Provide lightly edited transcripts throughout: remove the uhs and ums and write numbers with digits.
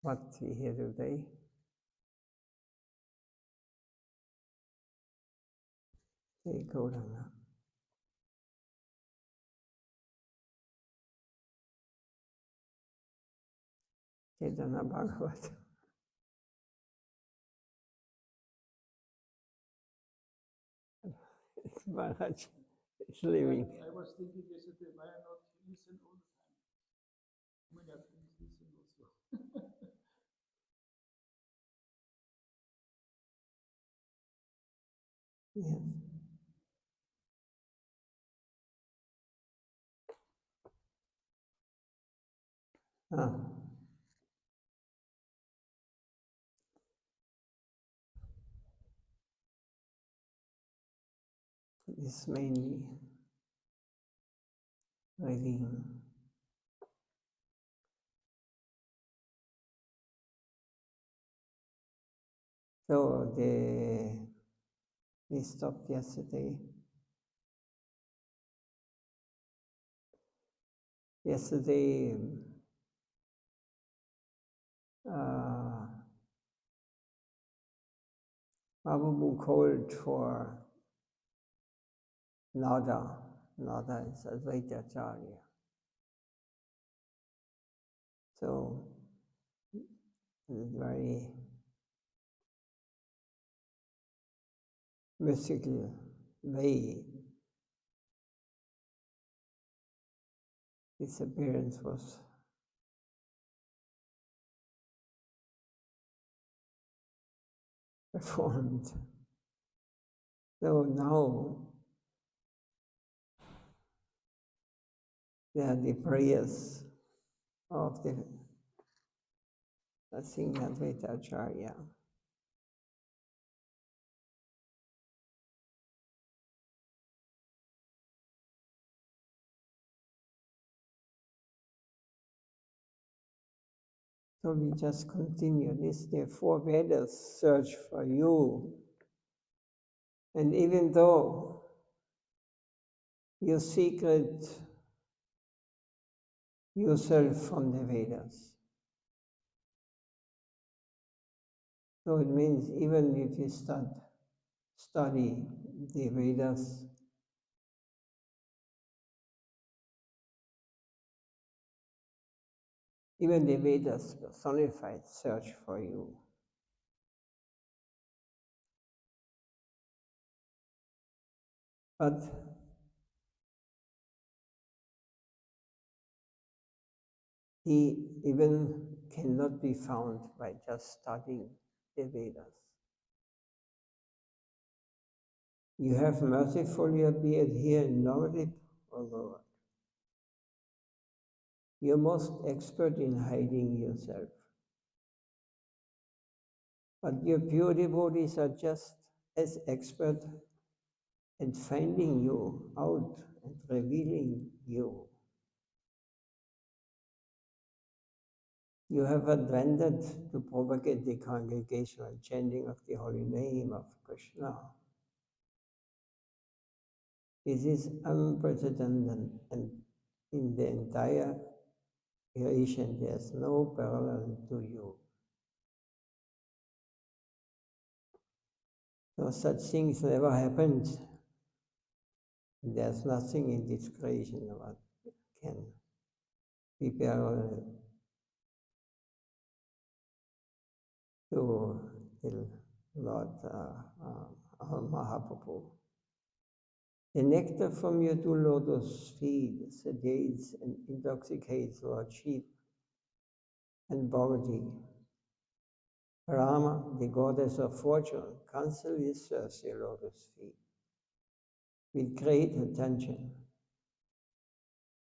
Bhakti here today. Gaudana. Chaitanya Bhagavat. Maharaj is leaving. I was thinking yesterday, why not listen all the time? Many of them listen also. Yes. It's mainly reading. So we stopped yesterday. Yesterday, Mahaprabhu called for Radha. Radha is Advaita Acarya. So, in a very mystical way, his appearance was performed. So now there are the prayers of the Advaita Acarya. So we just continue this. The four Vedas search for you. And even though you secret yourself from the Vedas, so it means even if you study the Vedas, even the Vedas personified search for you. But he even cannot be found by just studying the Vedas. You have mercifully appeared here in Navadip, O Lord. You're most expert in hiding yourself. But your pure devotees are just as expert at finding you out and revealing you. You have invented to propagate the congregational chanting of the holy name of Krishna. This is unprecedented, and in the entire creation there's no parallel to you. So such things never happened. There's nothing in this creation that can be parallel to the Lord Mahaprabhu. The nectar from your two lotus feet sedates and intoxicates Lord sheep and poverty. Rama, the goddess of fortune, constantly serves your lotus feet with great attention.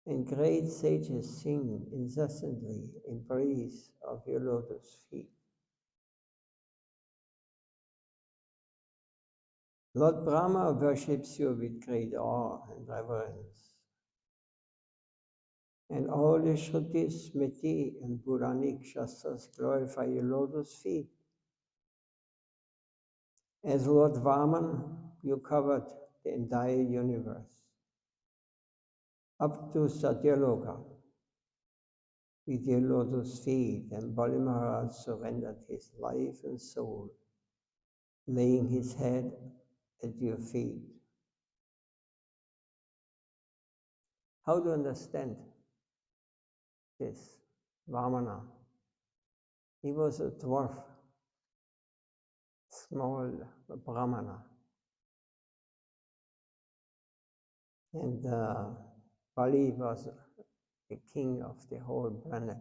And great sages sing incessantly in praise of your lotus feet. Lord Brahma worships you with great awe and reverence. And all the Shrutis, Smriti, and Puranic Shastras glorify your lotus feet. As Lord Vaman, you covered the entire universe, up to Satyaloka. with your lotus feet, and Bali Maharaj surrendered his life and soul, laying his head at your feet. How to understand this Vamana? He was a dwarf, small Brahmana. And Bali was the king of the whole planet.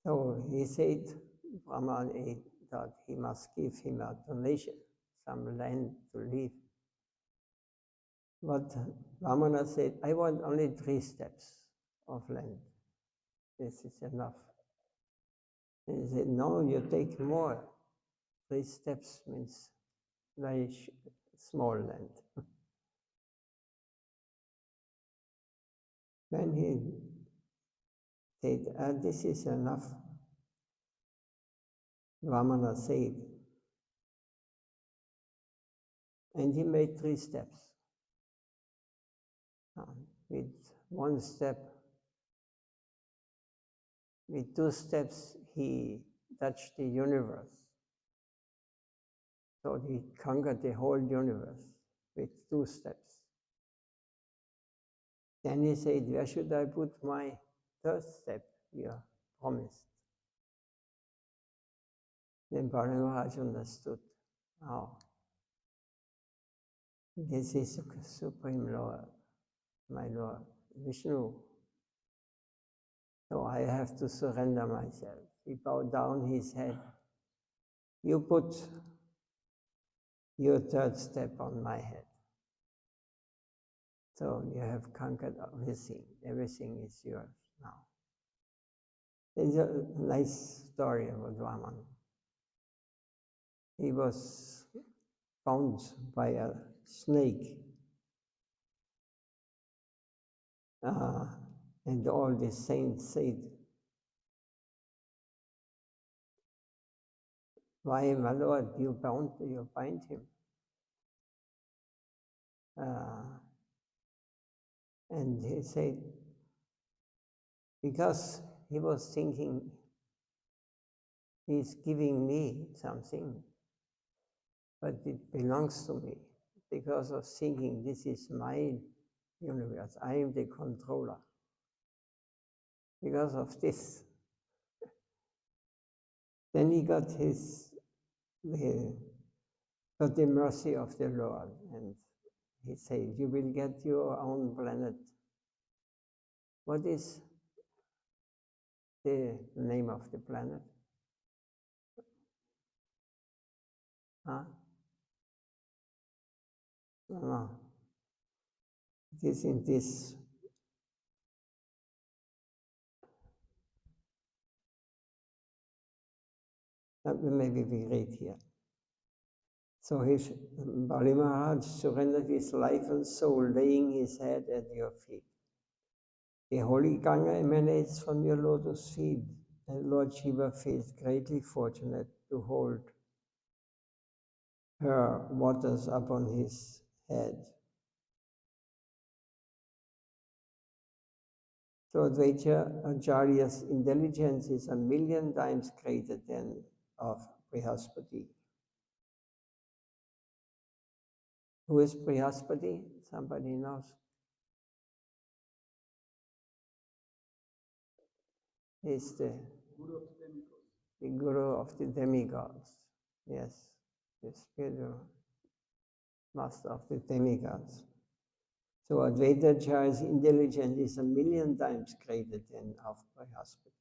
So he said, Brahmana, that he must give him a donation, some land to live. But Brahmana said, I want only 3 steps of land. This is enough. And he said, no, you take more. 3 steps means very small land. Then he said, this is enough. Vamana said. And he made 3 steps. With 1 step, with 2 steps, he touched the universe. So he conquered the whole universe with 2 steps. Then he said, where should I put my 3rd step you promised? Then Bali Maharaj understood. Oh, this is Supreme Lord, my Lord, Vishnu. So I have to surrender myself. He bowed down his head. You put your 3rd step on my head. So you have conquered everything. Everything is yours now. It's a nice story about Vaman. He was found by a snake. And all the saints said, why, my Lord, you bind him? And he said, because he was thinking, he's giving me something, but it belongs to me. Because of thinking, this is my universe, I am the controller. Because of this, then he got the mercy of the Lord, and he said, you will get your own planet. What is the name of the planet? Huh? No. It is in this. Maybe we read here. So Bali Maharaj surrendered his life and soul, laying his head at your feet. The holy Ganga emanates from your lotus feet, and Lord Shiva feels greatly fortunate to hold her waters upon his head. So Advaita Acharya's intelligence is 1,000,000 times greater than of Brihaspati. Who is Brihaspati? Somebody knows? He's the guru of the demigods. Yes, the spiritual master of the demigods. So Advaita Acharya's intelligence is 1,000,000 times greater than of Brihaspati.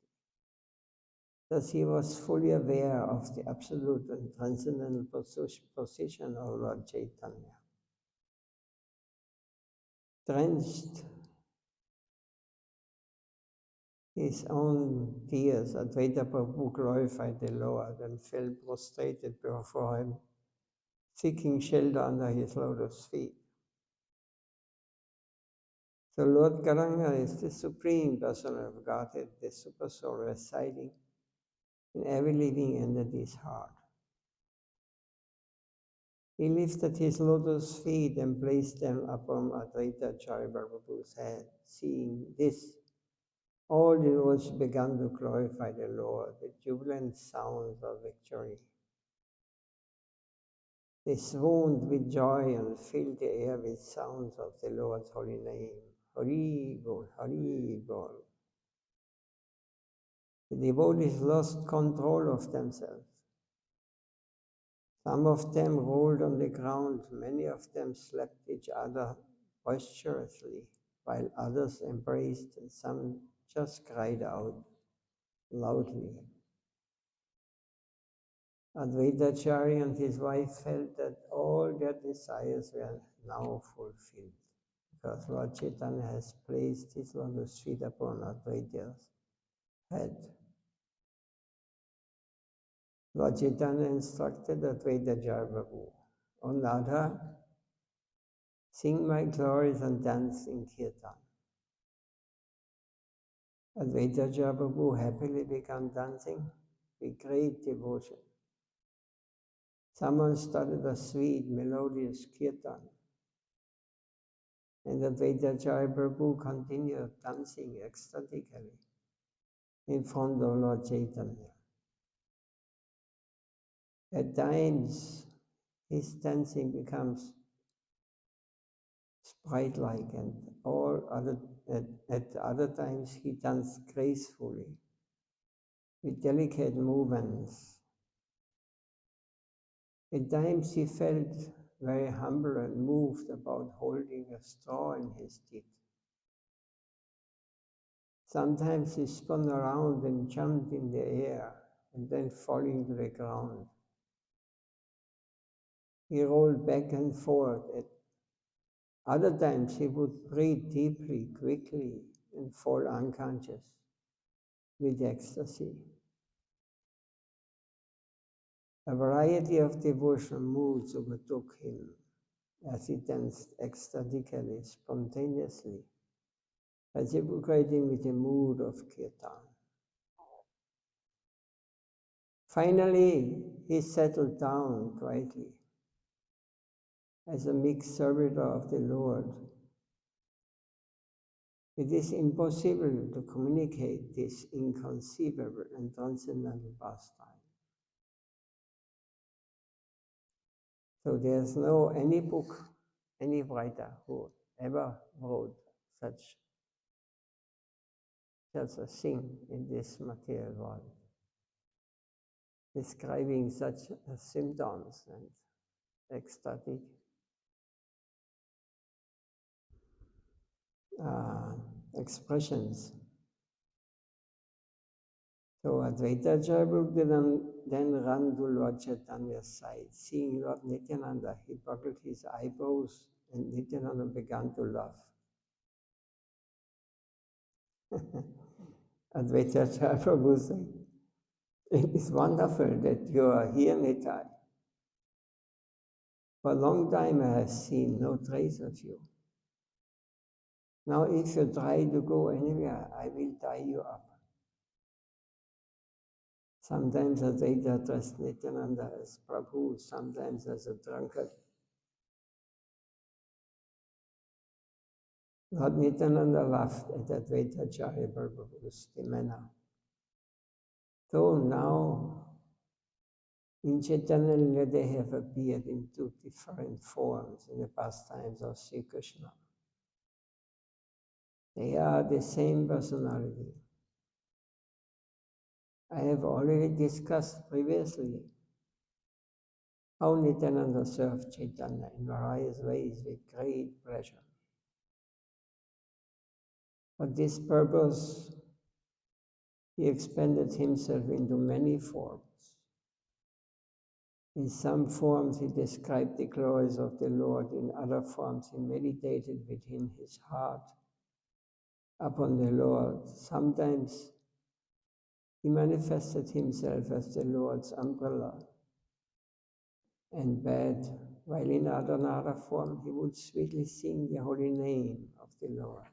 Thus he was fully aware of the absolute and transcendental position of Lord Chaitanya. Drenched his own tears, Advaita Prabhu glorified the Lord and fell prostrated before him, seeking shelter under his lotus feet. So Lord Garanga is the supreme person of Godhead, the super soul residing in every living entity's heart. He lifted his lotus feet and placed them upon Advaita Acharya Prabhu's head. Seeing this, all the devotees began to glorify the Lord with jubilant sounds of victory. They swooned with joy and filled the air with sounds of the Lord's holy name. Hari Bol, Hari Bol. The devotees lost control of themselves. Some of them rolled on the ground, many of them slapped each other boisterously, while others embraced and some just cried out loudly. Advaita Acharya and his wife felt that all their desires were now fulfilled, because Lord Chaitanya has placed his lotus feet upon Advaita's head. Lord Chaitanya instructed Advaita Acharya Prabhu, "O Radha, sing my glories and dance in kirtan." Advaita Acharya Prabhu happily began dancing with great devotion. Someone started a sweet, melodious kirtan, and Advaita Acharya Prabhu continued dancing ecstatically in front of Lord Chaitanya. At times, his dancing becomes sprite-like, and at other times he danced gracefully with delicate movements. At times he felt very humble and moved about holding a straw in his teeth. Sometimes he spun around and jumped in the air and then falling to the ground. He rolled back and forth. At other times he would breathe deeply, quickly, and fall unconscious with ecstasy. A variety of devotional moods overtook him as he danced ecstatically, spontaneously, reciprocating with the mood of kirtan. Finally, he settled down quietly as a mixed servitor of the Lord. It is impossible to communicate this inconceivable and transcendental pastime. So there's no any book, any writer who ever wrote such a thing in this material world, describing such symptoms and ecstatic expressions. So Advaita Acharya then ran to Lord Chaitanya's side. Seeing Lord Nityananda, he buckled his eyebrows and Nityananda began to laugh. Advaita Acharya Prabhu said, "It is wonderful that you are here, Nitai. For a long time I have seen no trace of you. Now if you try to go anywhere, I will tie you up." Sometimes Advaita addressed Nityananda as Prabhu, sometimes as a drunkard. Lord Nityananda laughed at Advaita Acharya Prabhu's demeanor. So now, in Chaitanya Lila, they have appeared in two different forms in the pastimes of Sri Krishna. They are the same personality. I have already discussed previously how Nityananda served Chaitanya in various ways with great pleasure. For this purpose, he expanded himself into many forms. In some forms, he described the glories of the Lord. In other forms, he meditated within his heart upon the Lord. Sometimes he manifested himself as the Lord's umbrella and bed, while in another form, he would sweetly sing the holy name of the Lord.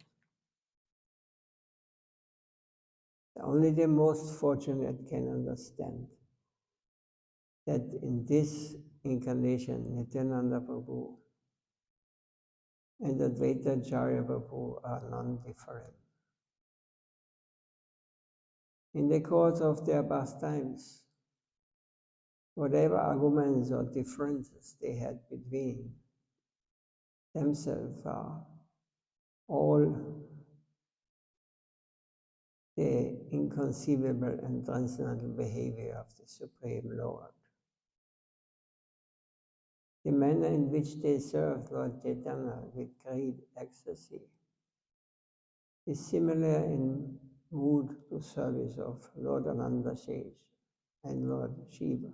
Only the most fortunate can understand that in this incarnation, Nityananda Prabhu and Advaita Acarya Prabhu are non-different. In the course of their pastimes, whatever arguments or differences they had between themselves are all the inconceivable and transcendental behavior of the Supreme Lord. The manner in which they served Lord Chaitanya with great ecstasy is similar in mood to service of Lord Ananda Shesh and Lord Shiva.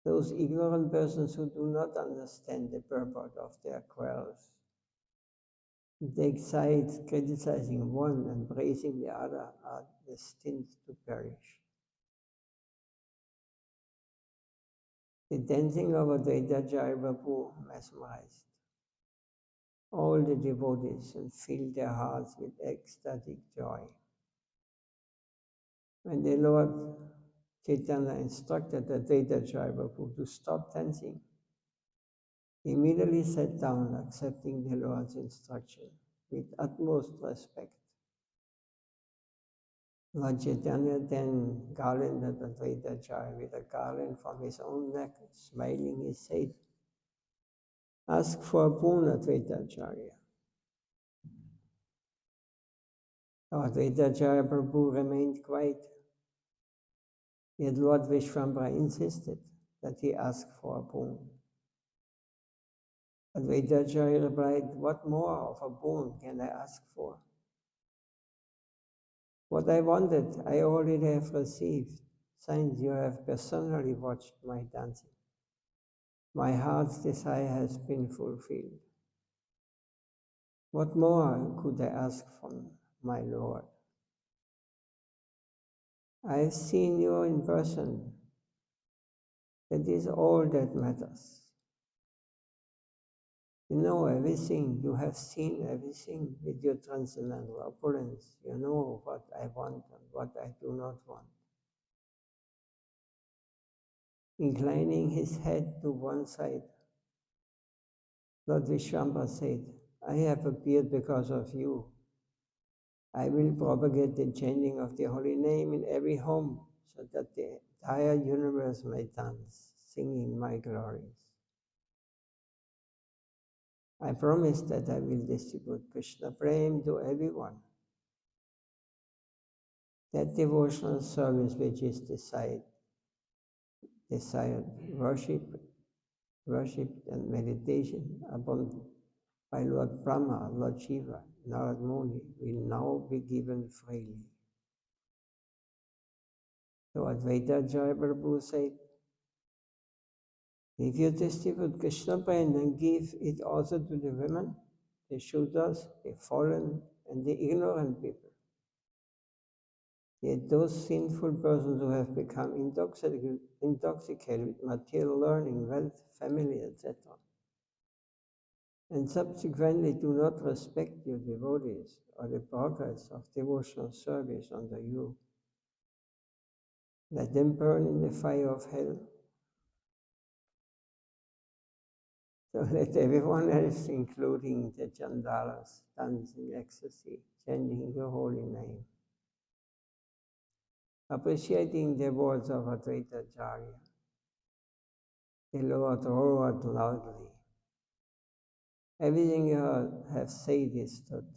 Those ignorant persons who do not understand the purport of their quarrels take sides criticizing one and praising the other are destined to perish. The dancing of Advaita Acarya Prabhu mesmerized all the devotees and filled their hearts with ecstatic joy. When the Lord Chaitanya instructed Advaita Acarya Prabhu to stop dancing, he immediately sat down, accepting the Lord's instruction with utmost respect. Lord Chaitanya then garlanded Advaita Acarya with a garland from his own neck. Smiling, he said, "Ask for a boon, Advaita Acarya." Advaita Acarya Prabhu remained quiet. Yet Lord Vishwambara insisted that he ask for a boon. Advaita Acarya replied, "What more of a boon can I ask for? What I wanted, I already have received, since you have personally watched my dancing. My heart's desire has been fulfilled. What more could I ask from my Lord? I have seen you in person. That is all that matters. You know everything, you have seen everything with your transcendental opulence. You know what I want and what I do not want." Inclining his head to one side, Lord Vishwambara said, "I have appeared because of you. I will propagate the chanting of the holy name in every home so that the entire universe may dance, singing my glories. I promise that I will distribute Krishna Prem to everyone. That devotional service which is desired worship and meditation upon by Lord Brahma, Lord Shiva, Narad Muni will now be given freely." So Advaita Acarya Prabhu said, "If you distribute Krishna Prem, then give it also to the women, the Shudras, the fallen, and the ignorant people. Yet those sinful persons who have become intoxicated with material learning, wealth, family, etc., and subsequently do not respect your devotees or the progress of devotional service under you, let them burn in the fire of hell. So let everyone else, including the Chandalas, dance in ecstasy, chanting your holy name." Appreciating the words of Advaita Acarya, the Lord roared loudly, "Everything you have said is truth.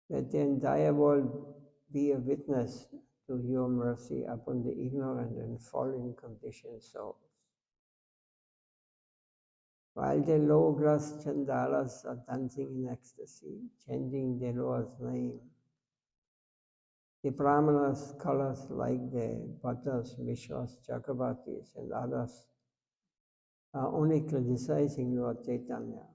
Let the entire world be a witness to your mercy upon the ignorant and fallen conditioned souls." While the low-class Chandalas are dancing in ecstasy, chanting the Lord's name, the Brahmana scholars like the Bhattas, Mishras, Chakravartis, and others are only criticizing Lord Chaitanya.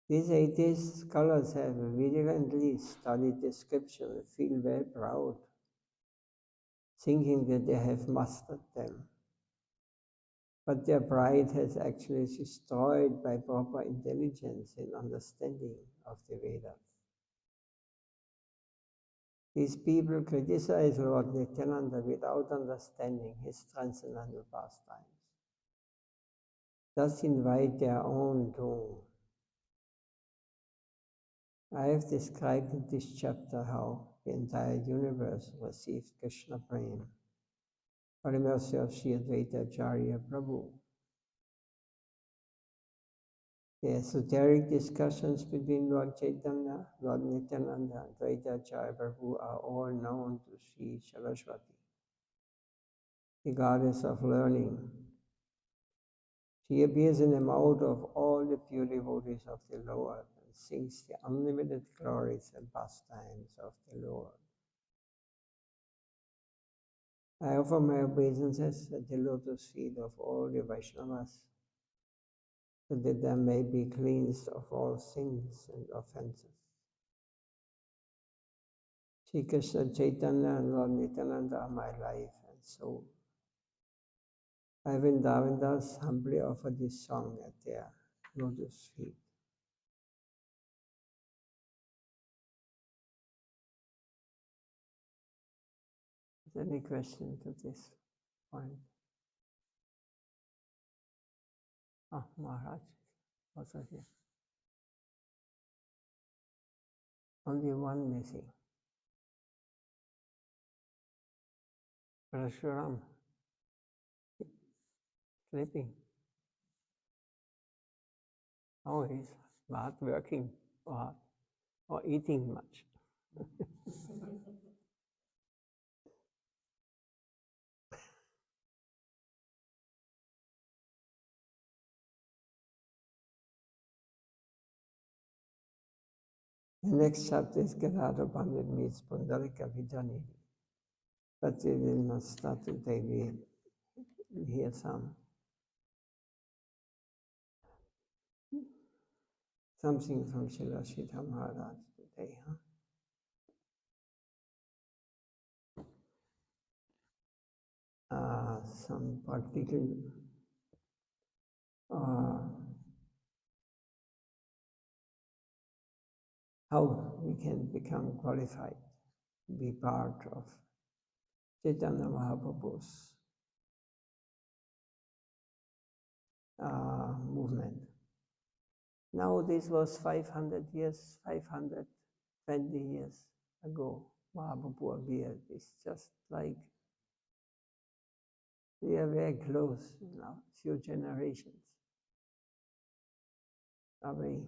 These atheist scholars have vigilantly studied the scripture and feel very proud, thinking that they have mastered them. But their pride has actually destroyed by proper intelligence and understanding of the Vedas. These people criticize Lord Nityananda without understanding his transcendental pastimes. Thus invite their own doom. I have described in this chapter how the entire universe received Krishna Prema for the mercy of Sri Advaita Acarya Prabhu. The esoteric discussions between Lord Chaitanya, Lord Nityananda, and Advaita Acarya Prabhu are all known to Sri Saraswati, the goddess of learning. She appears in the mouth of all the pure devotees of the Lord and sings the unlimited glories and pastimes of the Lord. I offer my obeisances at the lotus feet of all the Vaishnavas, so that they may be cleansed of all sins and offenses. Sri Krishna Chaitanya and Lord Nityananda are my life and soul. I, Vrindavandas, humbly offer this song at their lotus feet. Is there any question to this point? Ah, Maharaj, also here. Only one missing. Parashuram, sleeping. Oh, he's not working or eating much. The next chapter is Gadadhar Pandit meets Pundarika Vijanidhi. But we will not start today. We hear something from Srila Sridhar Maharaj today, some particular how we can become qualified to be part of Chaitanya Mahaprabhu's movement. Now this was 520 years ago. Mahaprabhu appeared. It's just like we are very close now, few generations away.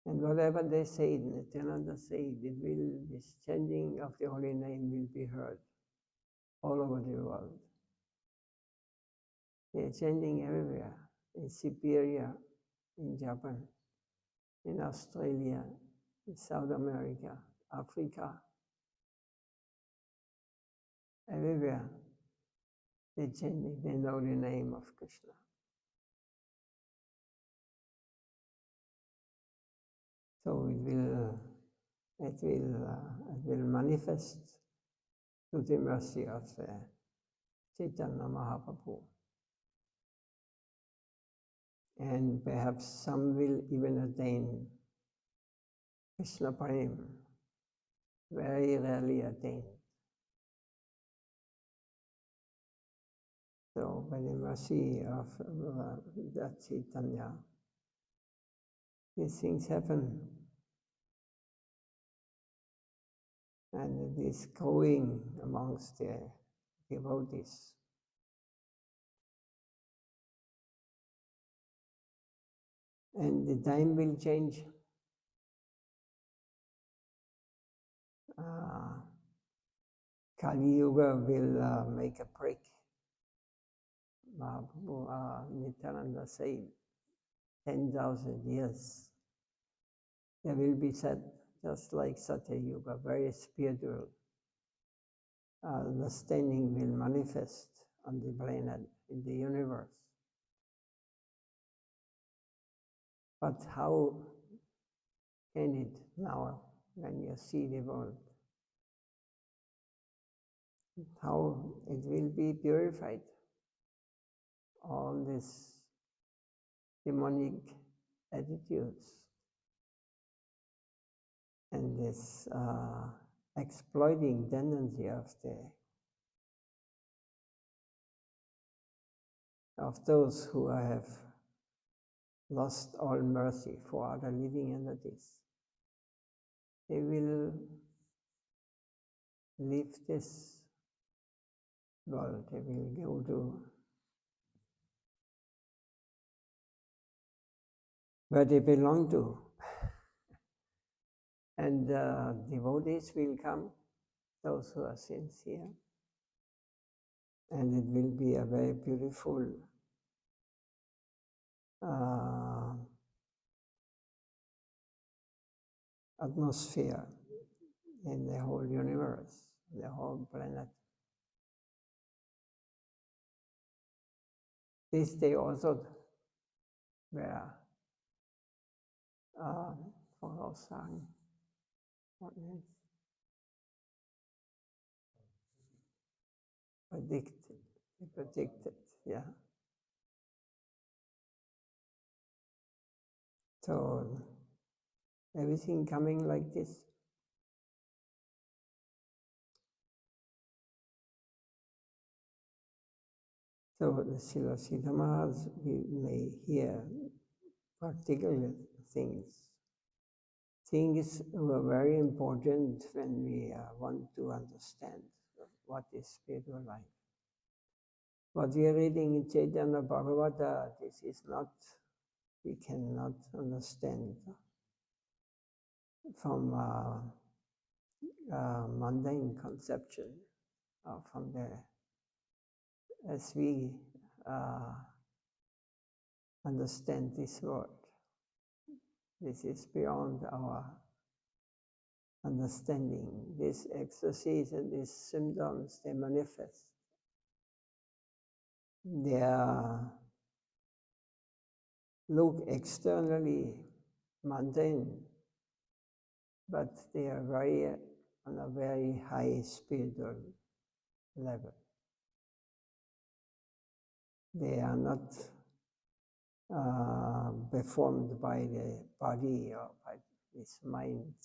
And whatever they say, Nityananda said, this chanting of the holy name will be heard all over the world. They are chanting everywhere, in Siberia, in Japan, in Australia, in South America, Africa, everywhere. They chanting, they know the name of Krishna. So it will manifest to the mercy of Chaitanya Mahaprabhu. And perhaps some will even attain Krishna Prema, very rarely attained. So by the mercy of that Chaitanya, these things happen. And it is growing amongst the devotees. And the time will change. Kali Yuga will make a break. Mahaprabhu Nityananda said, 10,000 years. There will be said, just like Satya Yuga, very spiritual. Understanding will manifest on the planet, in the universe. But how can it now, when you see the world? How it will be purified? All these demonic attitudes and this exploiting tendency of those who have lost all mercy for other living entities. They will leave this world, they will go to where they belong to. And devotees will come, those who are sincere, and it will be a very beautiful atmosphere in the whole universe, the whole planet. This day also were Voraussagen, what means predicted, yeah. So everything coming like this. So the Srila Maharaj, we may hear practical things. Things were very important when we want to understand what is spiritual life. What we are reading in Chaitanya Bhagavata, this is not, we cannot understand from mundane conception, from the, as we understand this word. This is beyond our understanding. These ecstasies and these symptoms, they manifest. They look externally mundane, but they are very on a very high spiritual level. They are not performed by the body or by this mind.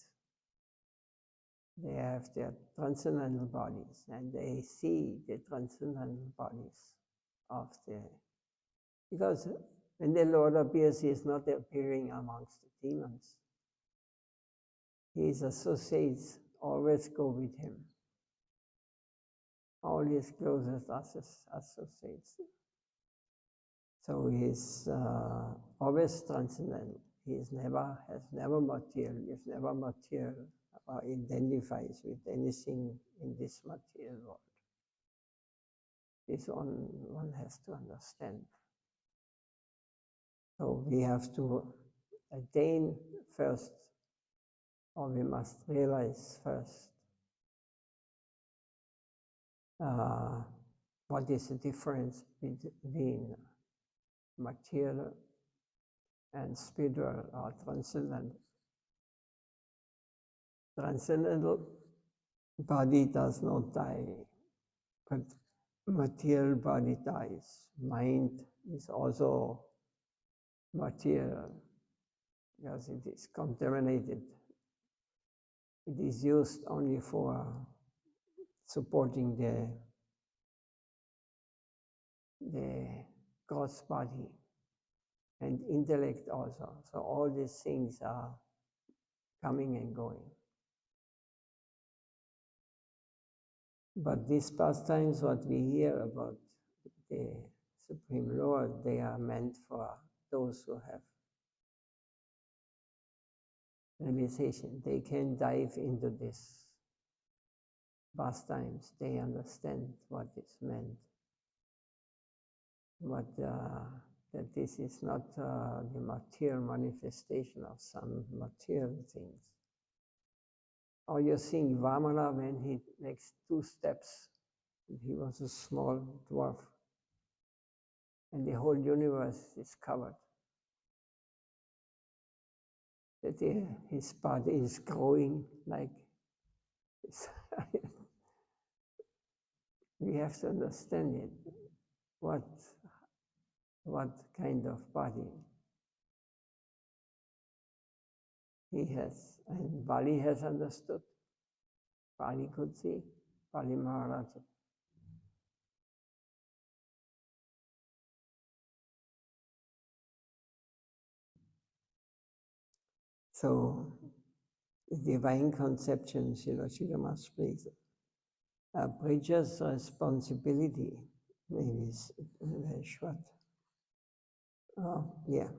They have their transcendental bodies, and they see the transcendental bodies of the... Because when the Lord appears, he is not appearing amongst the demons. His associates always go with him. All his closest associates. So he is always transcendental. He has never material, or identifies with anything in this material world. This one has to understand. So we have to attain first, or we must realize first, what is the difference between material and spiritual or transcendental. Transcendental body does not die, but material body dies. Mind is also material because it is contaminated. It is used only for supporting the God's body and intellect also. So all these things are coming and going. But these pastimes, what we hear about the Supreme Lord, they are meant for those who have realization. They can dive into this pastimes. They understand what is meant. But that this is not the material manifestation of some material things. Or you think Vamana, when he makes 2 steps, he was a small dwarf, and the whole universe is covered. That his body is growing like this. We have to understand it. What kind of body he has. And Bali has understood. Bali could see, Bali Maharaj. So, the divine conception, Srila speaks, a preacher's responsibility, maybe it's very short. Yeah.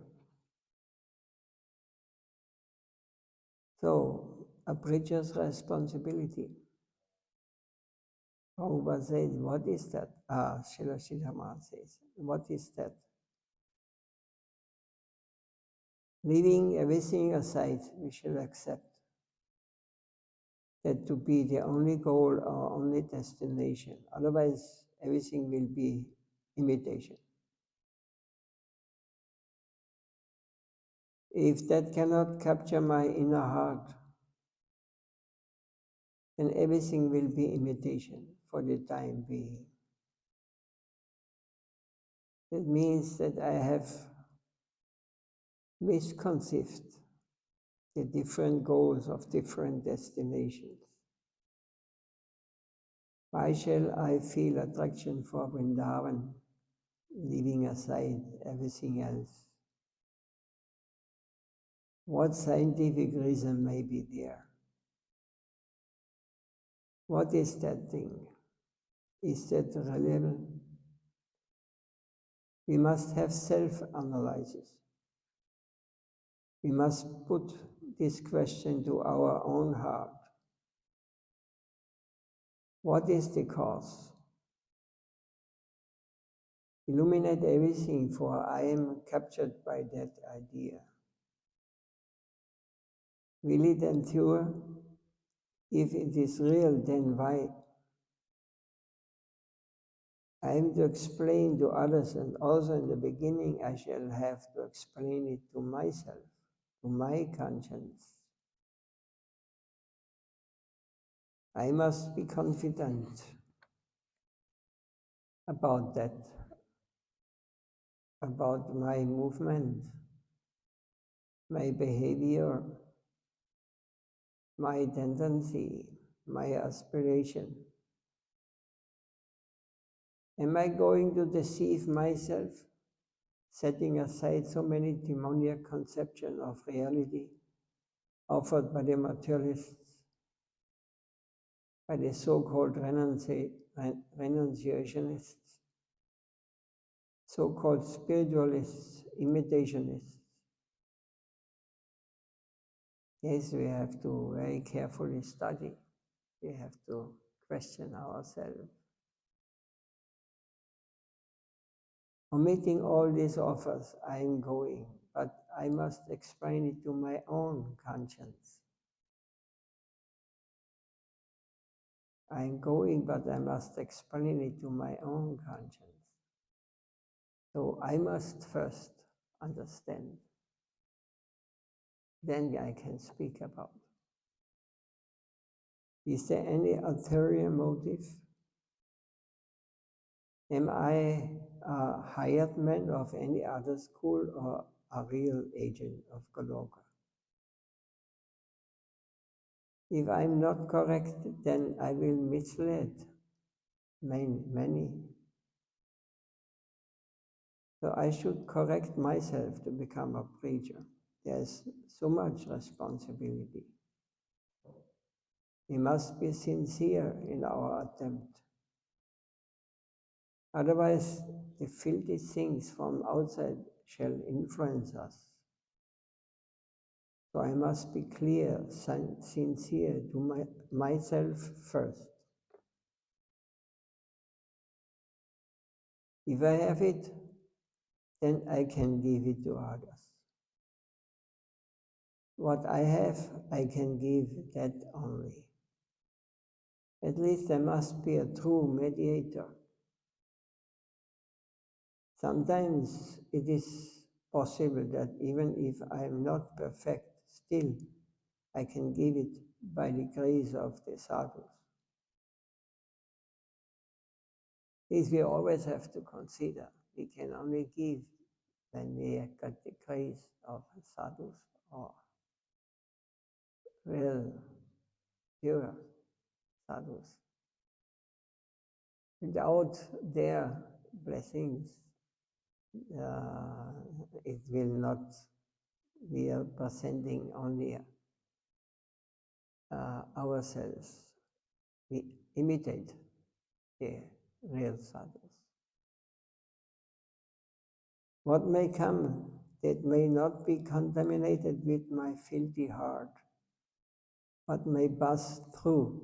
So, a preacher's responsibility. Prabhupada says, what is that? Srila says, what is that? Leaving everything aside, we should accept that to be the only goal or only destination. Otherwise, everything will be imitation. If that cannot capture my inner heart, then everything will be imitation for the time being. That means that I have misconceived the different goals of different destinations. Why shall I feel attraction for Vrindavan, leaving aside everything else? What scientific reason may be there? What is that thing? Is that relevant? We must have self-analysis. We must put this question to our own heart. What is the cause? Illuminate everything, for I am captured by that idea. Will it endure? If it is real, then why? I am to explain to others, and also in the beginning I shall have to explain it to myself, to my conscience. I must be confident about that, about my movement, my behavior, my tendency, my aspiration. Am I going to deceive myself, setting aside so many demoniac conceptions of reality offered by the materialists, by the so-called renunciationists, so-called spiritualists, imitationists? Yes, we have to very carefully study. We have to question ourselves. Omitting all these offers, I am going, but I must explain it to my own conscience. I am going, but I must explain it to my own conscience. So I must first understand. Then I can speak about. Is there any ulterior motive? Am I a hired man of any other school or a real agent of Goloka? If I'm not correct, then I will mislead many. So I should correct myself to become a preacher. There's so much responsibility. We must be sincere in our attempt. Otherwise, the filthy things from outside shall influence us. So I must be clear, sincere to myself first. If I have it, then I can give it to others. What I have, I can give that only. At least there must be a true mediator. Sometimes it is possible that even if I am not perfect, still I can give it by the grace of the sadhus. This we always have to consider. We can only give when we got the grace of sadhus or real, pure sadhus. Without their blessings, it will not. We are presenting only ourselves. We imitate the real sadhus. What may come that may not be contaminated with my filthy heart, but may pass through.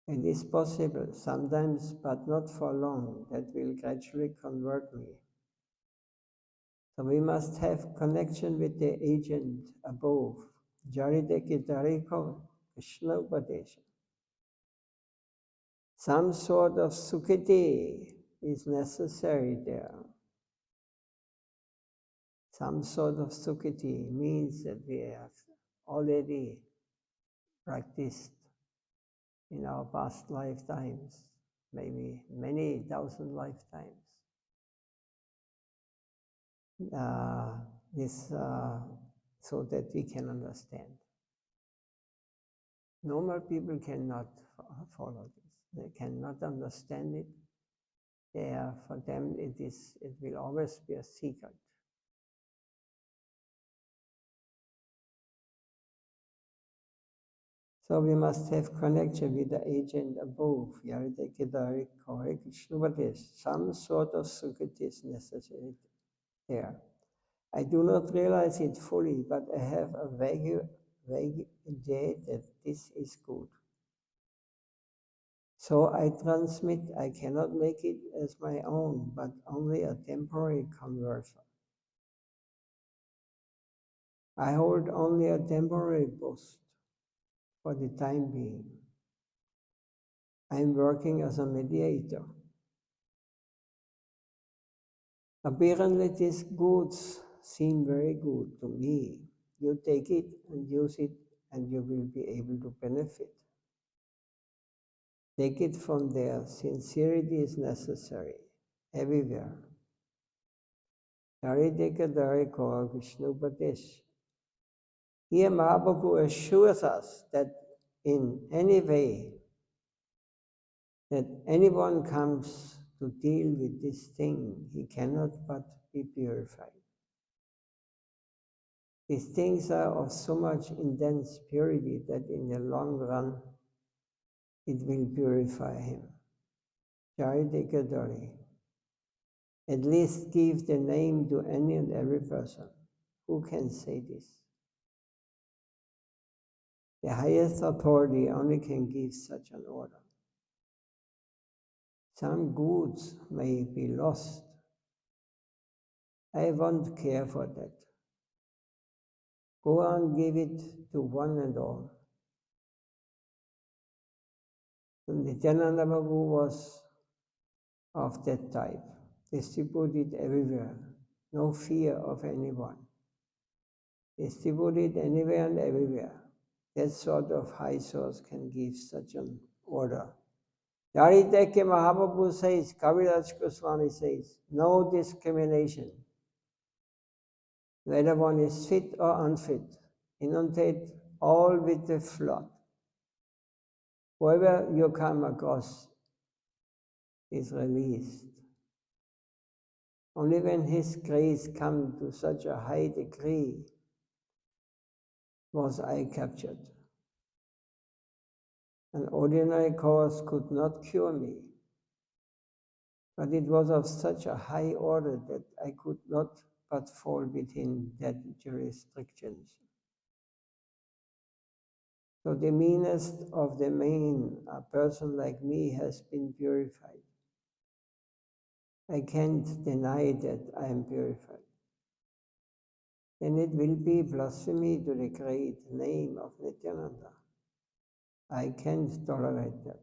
It is possible, sometimes, but not for long, that will gradually convert me. So we must have connection with the agent above. Jarideki Dariko Krishna Upadesha. Some sort of sukhiti is necessary there. Some sort of sukhiti means that we have already practiced in our past lifetimes, maybe many thousand lifetimes. So that we can understand. Normal people cannot follow this. They cannot understand it. For them, it will always be a secret. So we must have connection with the agent above. Some sort of sukhiti is necessary there. I do not realize it fully, but I have a vague idea that this is good. So I transmit, I cannot make it as my own, but only a temporary conversion. I hold only a temporary post for the time being. I am working as a mediator. Apparently these goods seem very good to me. You take it and use it and you will be able to benefit. Take it from there. Sincerity is necessary everywhere. Harideka Dariko Vishnu Upadesh. Here Mahaprabhu assures us that in any way that anyone comes to deal with this thing, he cannot but be purified. These things are of so much intense purity that in the long run it will purify him. Jaridekadari. At least give the name to any and every person who can say this. The highest authority only can give such an order. Some goods may be lost. I won't care for that. Go on, give it to one and all. And Nityananda Prabhu was of that type, distributed everywhere, no fear of anyone. Distributed anywhere and everywhere. That sort of high source can give such an order. Yariteke Mahaprabhu says, Kaviraj Goswami says, no discrimination. Whether one is fit or unfit, inundate all with the flood. Whoever you come across is released. Only when His grace come to such a high degree was I captured. An ordinary course could not cure me, but it was of such a high order that I could not but fall within that restrictions. So the meanest of the mean, a person like me, has been purified. I can't deny that I am purified. Then it will be blasphemy to the great name of Nityananda. I can't tolerate that.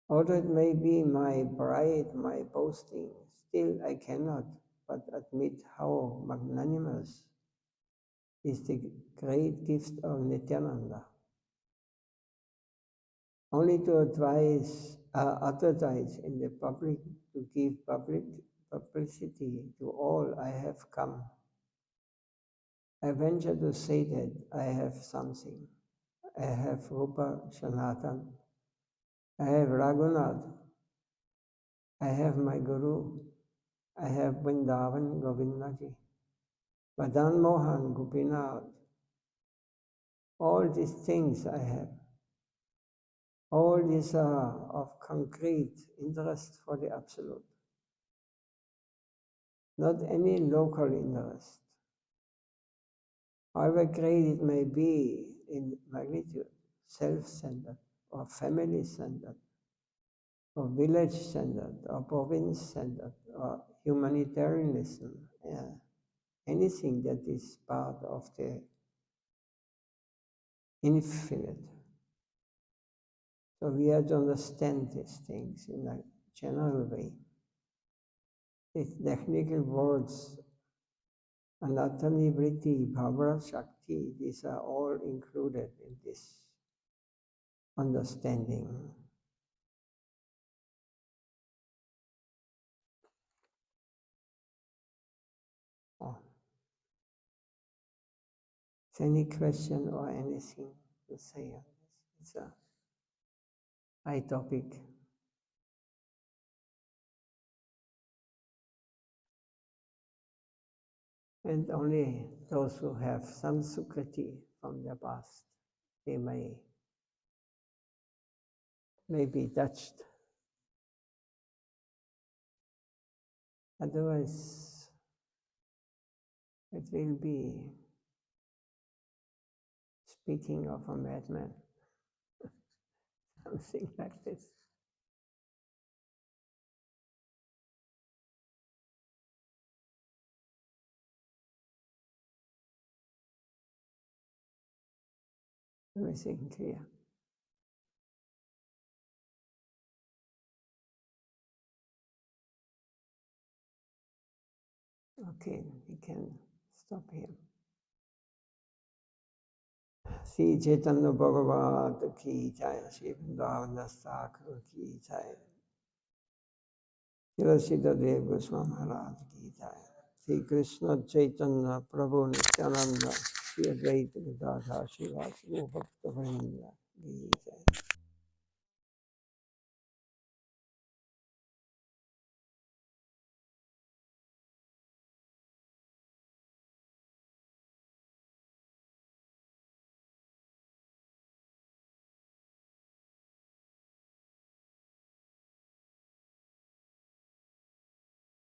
Although it may be my pride, my boasting, still I cannot but admit how magnanimous is the great gift of Nityananda. Only to advertise in the public, to give publicity to all I have come. I venture to say that I have something. I have Rupa Sanatan. I have Raghunath. I have my Guru. I have Vrindavan Govindaji. Madan Mohan Gopinath. All these things I have. All these are of concrete interest for the Absolute. Not any local interest. However great it may be in magnitude, self-centered or family-centered or village-centered or province-centered or humanitarianism, anything that is part of the infinite. So we have to understand these things in a general way. These technical words, anatani vritti, bhava shakti, these are all included in this understanding. Oh. Is any question or anything to say on this? It's a high topic. And only those who have some sukriti from their past, they may be touched. Otherwise, it will be speaking of a madman, something like this. Everything clear. Okay, we can stop here. Sri Chaitanya Bhagavat ki jai, Sri Vrindavan Thakur ki jai, Sri Dev Goswami Maharaj ki jai, Sri Krishna Chaitanya Prabhu Nityananda, Sri Advaita Acarya, Sri Bhakti ki jai.